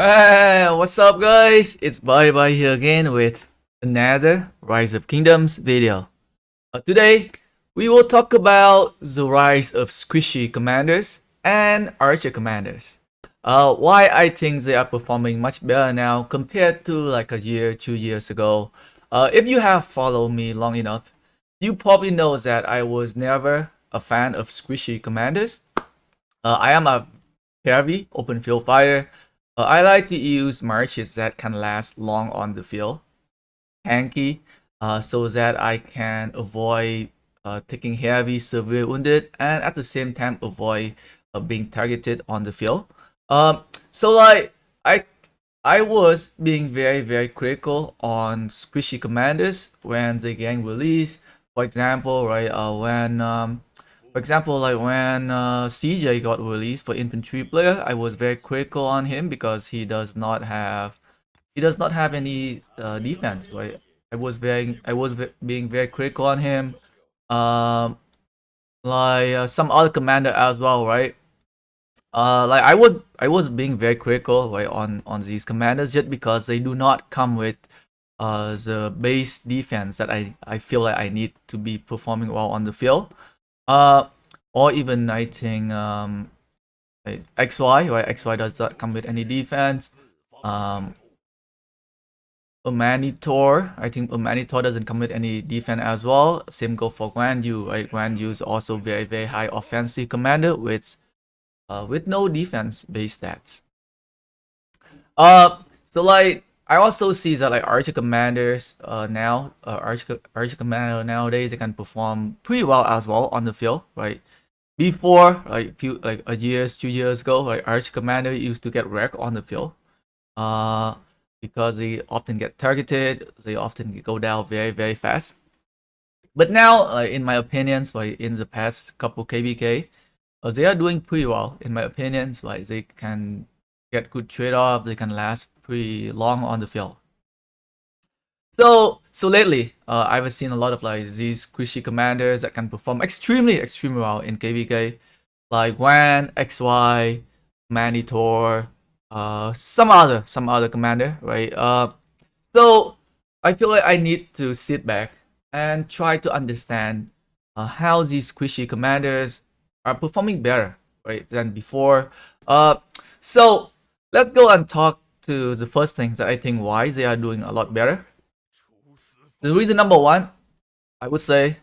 Hey, what's up guys? It's Bye here again with another Rise of Kingdoms video. Today, we will talk about the rise of squishy commanders and archer commanders. Why I think they are performing much better now compared to like a year, 2 years ago. If you have followed me long enough, you probably know that I was never a fan of squishy commanders. I am a heavy open field fighter. I like to use marches that can last long on the field, tanky, so that I can avoid taking heavy, severe wounded, and at the same time avoid being targeted on the field. So like I I was being very critical on squishy commanders when they getting released. For example, right, when CJ got released for infantry player, I was very critical on him because he does not have any defense, right? Being very critical on him. Um, some other commander as well, right? Like I was being very critical, right, on these commanders just because they do not come with the base defense that I feel like I need to be performing well on the field. Uh, or even I think like XY, right? XY does not come with any defense. Um, Humanitor, I think Humanitor doesn't come with any defense as well. Same go for Guan Yu, right? Guan Yu is also very high offensive commander with no defense base stats. So like I also see that like archer commanders archer commander nowadays they can perform pretty well as well on the field, right? Before like a years 2 years ago, like archer commander used to get wrecked on the field, uh, because they often get targeted, they often go down very fast. But now, in my opinions, like in the past couple KvK, they are doing pretty well in my opinions. Like they can get good trade off, they can last pretty long on the field. So lately, I've seen a lot of like these squishy commanders that can perform extremely well in KvK, like Wan, XY, Manitor, some other commander, right? So I feel like I need to sit back and try to understand how these squishy commanders are performing better, right, than before. So let's go and talk to the first thing that I think why they are doing a lot better. The reason number one, I would say,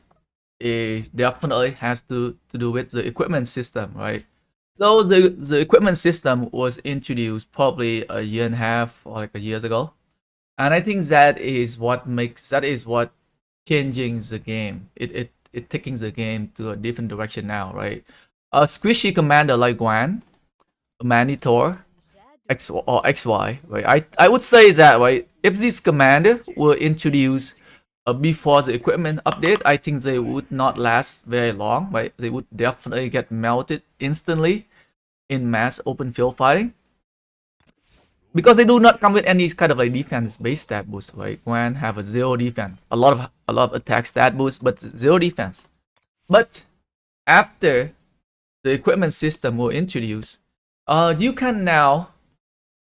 is definitely has to do with the equipment system, right? So the equipment system was introduced probably a year and a half or like a years ago, and I think that is what changing the game. It taking the game to a different direction now, right? A squishy commander like Guan, Manitor, X or XY, right? I would say that, right, if this commander were introduced before the equipment update, I think they would not last very long, right? They would definitely get melted instantly in mass open field fighting because they do not come with any kind of like defense based stat boost. Right? Gwen have a zero defense, a lot of attack stat boost, but zero defense. But after the equipment system will introduce, you can now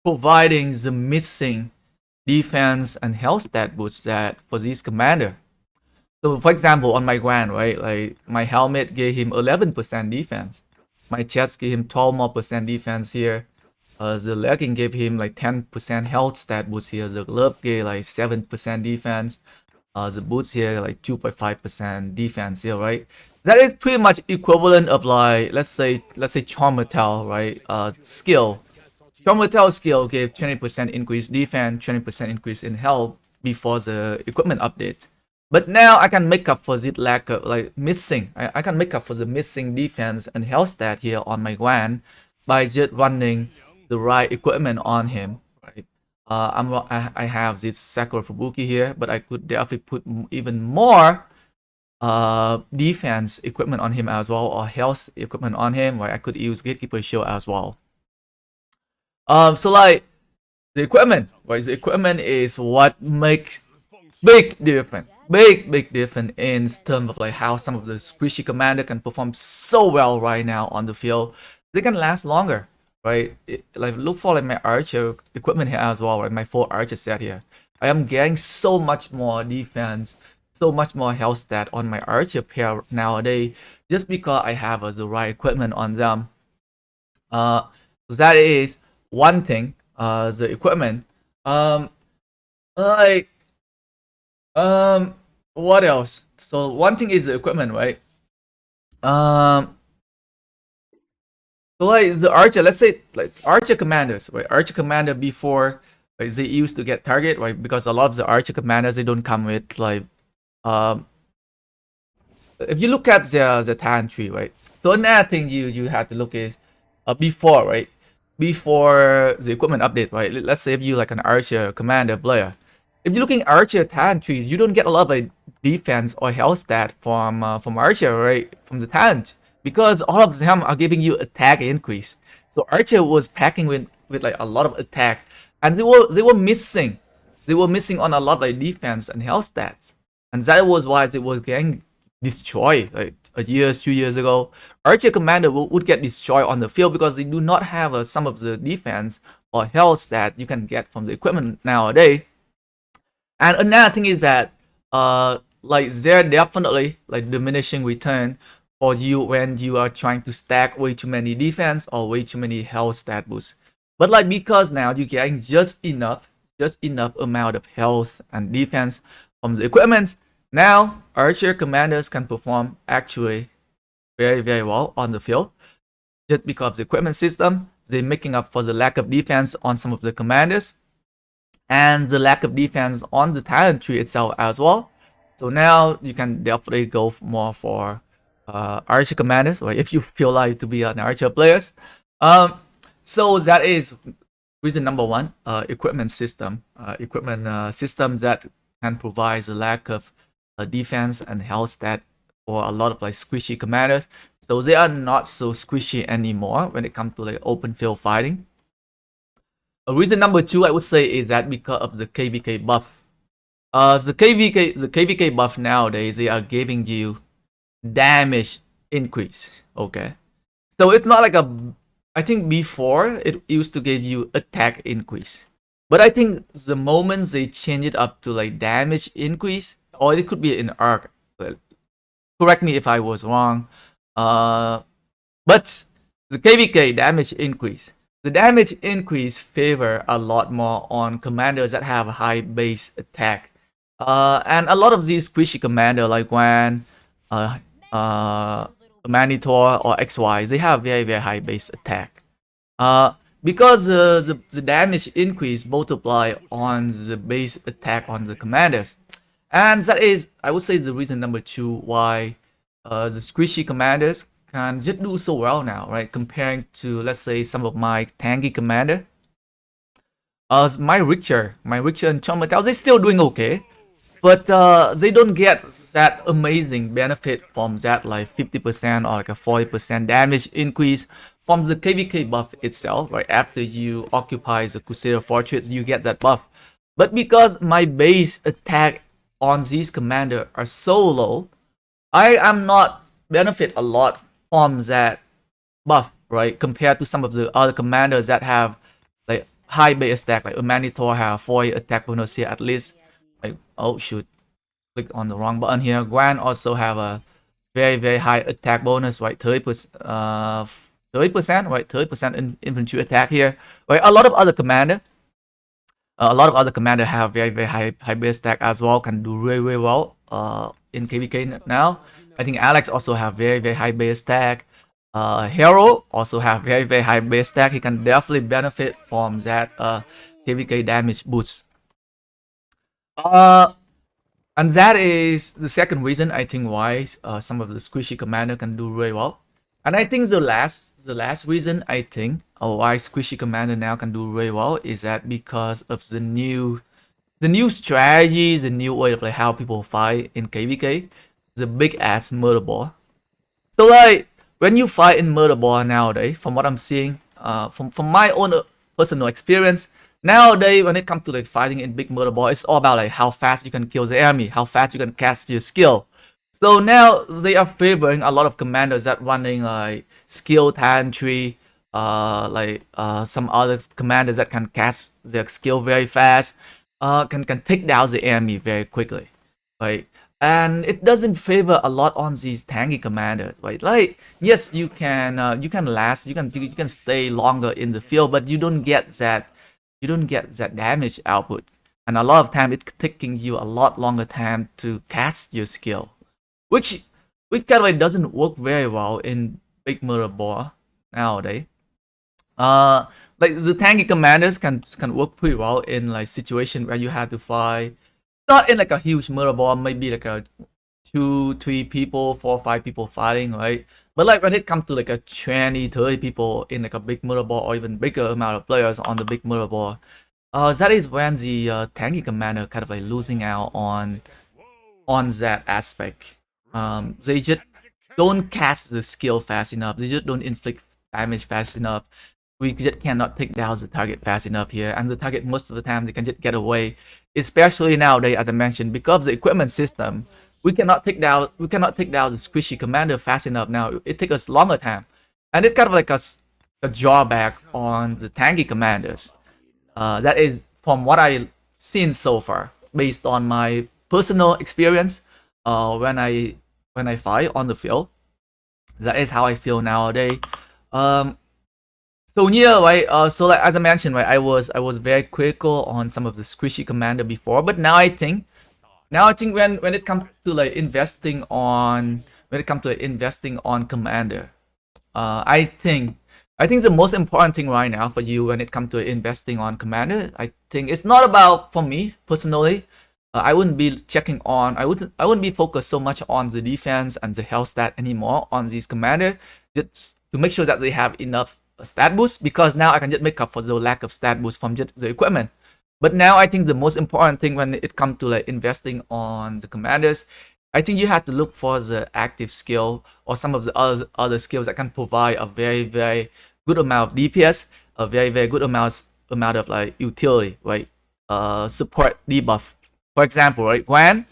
providing the missing defense and health stat boost that for this commander. So for example, on my Grand, right, like my helmet gave him 11% defense. My chest gave him 12 more percent defense here. The legging gave him like 10% health stat boost here. The glove gave like 7% defense. The boots here like 2.5% defense here, right? That is pretty much equivalent of like let's say Charmatel, right? Skill. Charmatel skill gave 20% increase defense, 20% increase in health before the equipment update. But now I can make up for the lack of like missing. I can make up for the missing defense and health stat here on my Guan by just running the right equipment on him. Right. I have this Sakura Fubuki here, but I could definitely put even more defense equipment on him as well, or health equipment on him. Right. I could use Gatekeeper Shield as well. So like the equipment, right? The equipment is what makes big difference. Big difference in terms of like how some of the squishy commander can perform so well right now on the field. They can last longer, right? Like look for like my archer equipment here as well, right? My 4 archer set here. I am getting so much more defense, so much more health stat on my archer pair nowadays, just because I have the right equipment on them. So that is one thing. The equipment. Um, like what else? So one thing is the equipment, right? Um, So like the archer, let's say like archer commanders, right? Archer commander before like, they used to get target, right? Because a lot of the archer commanders they don't come with like um if you look at the talent tree, right? So another thing you have to look is before, right? Before the equipment update, right? Let's say if you like an archer commander player, if you're looking archer talent trees, you don't get a lot of like defense or health stat from archer, right? From the talent because all of them are giving you attack increase. So archer was packing with like a lot of attack, and they were missing on a lot of like defense and health stats, and that was why they were getting destroyed like a year, 2 years ago. Archer commander would get destroyed on the field because they do not have some of the defense or health that you can get from the equipment nowadays. And another thing is that like there definitely like diminishing return for you when you are trying to stack way too many defense or way too many health stat boosts. But like because now you're getting just enough amount of health and defense from the equipment, now archer commanders can perform actually very very well on the field just because the equipment system they're making up for the lack of defense on some of the commanders and the lack of defense on the talent tree itself as well. So now you can definitely go more for archer commanders, or if you feel like to be an archer players. Um, so that is reason number one: equipment system, system that can provide the lack of defense and health stat for a lot of like squishy commanders. So they are not so squishy anymore when it comes to like open field fighting. Reason number two, I would say, is that because of the KvK buff. The KvK buff nowadays, they are giving you damage increase. Okay, so it's not like a. I think before it used to give you attack increase, but I think the moment they change it up to like damage increase, or it could be an arc. Correct me if I was wrong. But the KvK damage increase. The damage increase favor a lot more on commanders that have a high base attack. And a lot of these squishy commander like when Manitor or XY, they have very very high base attack. Because the damage increase multiply on the base attack on the commanders. And that is, I would say, the reason number two why the squishy commanders can just do so well now, right? Comparing to, let's say, some of my tanky commander. My Richter and Chomatail, they're still doing okay. But they don't get that amazing benefit from that like 50% or like a 40% damage increase from the KvK buff itself, right? After you occupy the Crusader Fortress, you get that buff. But because my base attack on these commander are so low, I am not benefit a lot from that buff, right? Compared to some of the other commanders that have like high base attack, like Manitor have 40 attack bonus here at least. Like, oh shoot, click on the wrong button here. Guan also have a very very high attack bonus, right? 30%, 30%, right? 30% in infantry attack here, right? A lot of other commander have very very high base attack as well, can do really really well in KvK now. I think Alex also have very very high base attack. Hero also have very very high base attack. He can definitely benefit from that KvK damage boost. And that is the second reason I think why some of the squishy commander can do really well. And I think the last reason I think why squishy commander now can do really well is that because of the new strategies, the new way of like how people fight in KvK, the big ass Murderball. So like when you fight in Murderball nowadays, from what I'm seeing, from my own personal experience, nowadays when it comes to like fighting in big Murderball, it's all about like how fast you can kill the enemy, how fast you can cast your skill. So now they are favoring a lot of commanders that running like skill talent tree, some other commanders that can cast their skill very fast, can take down the enemy very quickly, right? And it doesn't favor a lot on these tanky commanders, right? Like, yes, you can last, you can stay longer in the field, but you don't get that damage output, and a lot of time it's taking you a lot longer time to cast your skill, which kind of like doesn't work very well in big Murderball nowadays. Like the tanky commanders can work pretty well in like situation where you have to fight, not in like a huge Murderball, maybe like a 2-3 people, 4-5 people fighting, right? But like when it comes to like a 20-30 people in like a big Murderball, or even bigger amount of players on the big Murderball, that is when the tanky commander kind of like losing out on that aspect. They just don't cast the skill fast enough. They just don't inflict damage fast enough. We just cannot take down the target fast enough here, and the target most of the time they can just get away. Especially nowadays, as I mentioned, because of the equipment system, we cannot take down the squishy commander fast enough now. It takes us longer time, and it's kind of like a drawback on the tanky commanders. That is from what I've seen so far, based on my personal experience. When I fight on the field, that is how I feel nowadays. So yeah, right. So like as I mentioned, right, I was very critical on some of the squishy commander before, but now I think when it comes to like investing on commander, I think the most important thing right now for you when it comes to investing on commander, I think it's not about, for me personally, I wouldn't be checking on, I wouldn't be focused so much on the defense and the health stat anymore on these commander, just to make sure that they have enough stat boost, because now I can just make up for the lack of stat boost from just the equipment. But now I think the most important thing when it comes to like investing on the commanders, I think you have to look for the active skill or some of the other skills that can provide a very good amount of DPS, a very good amount of like utility, right? Support debuff. For example, right, when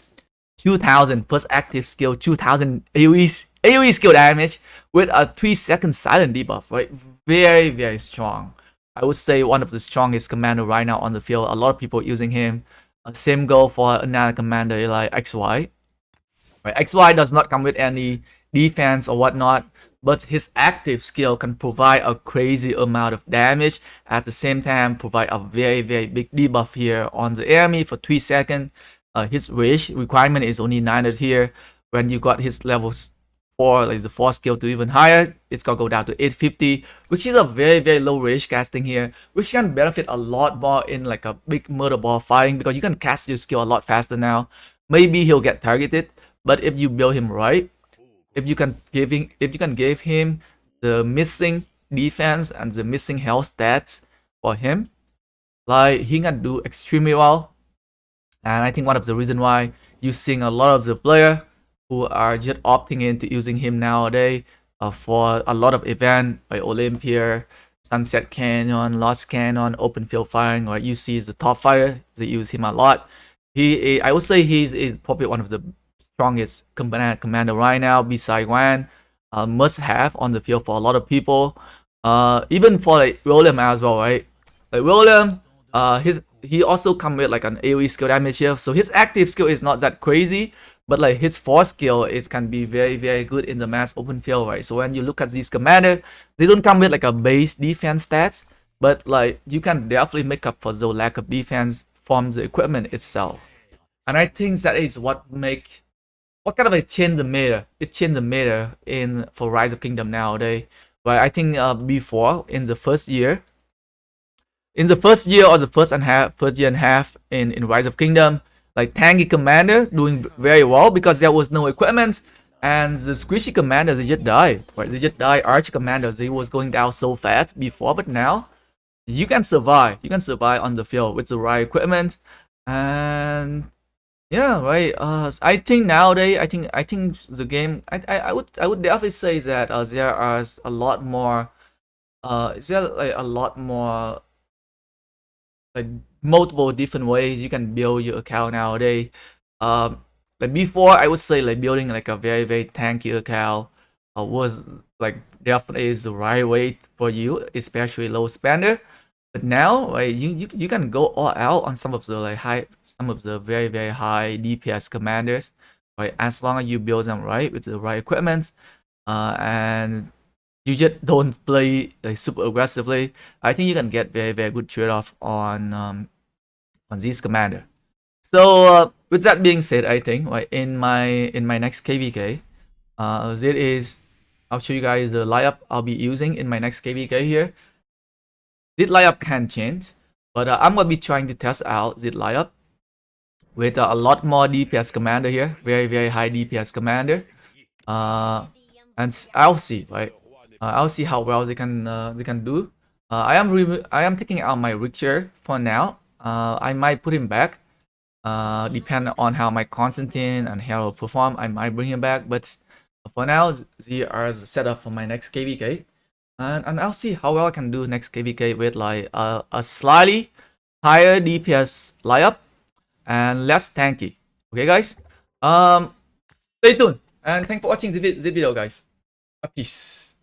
2000 plus active skill, 2000 AoE skill damage with a 3-second silent debuff, right? Very strong. I would say one of the strongest commander right now on the field. A lot of people using him. Same goal for another commander like XY. Right? XY does not come with any defense or whatnot, but his active skill can provide a crazy amount of damage. At the same time, provide a very big debuff here on the enemy for 3 seconds. His rage requirement is only 900 here. When you got his levels 4, like the 4 skill to even higher, it's gonna go down to 850, which is a very low rage casting here, which can benefit a lot more in like a big Murderball fighting, because you can cast your skill a lot faster now. Maybe he'll get targeted, but if you build him right, if you can give him the missing defense and the missing health stats for him, like he can do extremely well. And I think one of the reason why you're seeing a lot of the player who are just opting into using him nowadays for a lot of event like Olympia, Sunset Canyon, Lost Canyon, Open Field Firing, or you see the top fighter, they use him a lot. I would say he's probably one of the strongest commander right now, beside Wan. Must have on the field for a lot of people. Even for like William as well, right? Like William, he also come with like an AoE skill damage here, so his active skill is not that crazy, but like his force skill can be very good in the mass open field, right? So when you look at these commander, they don't come with like a base defense stats, but like you can definitely make up for the lack of defense from the equipment itself. And I think that is what kind of like change the meta. It changed the meta in for Rise of Kingdom nowadays. But I think before, in the first year or the first year and a half in Rise of Kingdom, like tanky commander doing very well because there was no equipment, and the squishy commanders, they just died, right? They just died. Arch commanders, they was going down so fast before, but now you can survive. You can survive on the field with the right equipment. And yeah, right. I think nowadays, I think the game. I would definitely say that there are a lot more. Is there like a lot more like multiple different ways you can build your account nowadays. Like before, I would say like building like a very tanky account was like definitely is the right way for you, especially low spender. But now, right, you can go all out on some of the some of the very high DPS commanders, right? As long as you build them right with the right equipment, and you just don't play like super aggressively. I think you can get very good trade off on this commander. So with that being said, I think right in my next KvK, this is I'll show you guys the lineup I'll be using in my next KvK here. This lineup can change, but I'm gonna be trying to test out this lineup with a lot more DPS commander here, very high DPS commander. And I'll see, right? I'll see how well they can do. I am taking out my Richter for now. I might put him back. Depending on how my Constantine and Hero perform, I might bring him back. But for now, they are set up for my next KvK. And I'll see how well I can do next KvK with like a slightly higher DPS lineup and less tanky. Okay, guys. Stay tuned and thanks for watching the video, guys. Peace.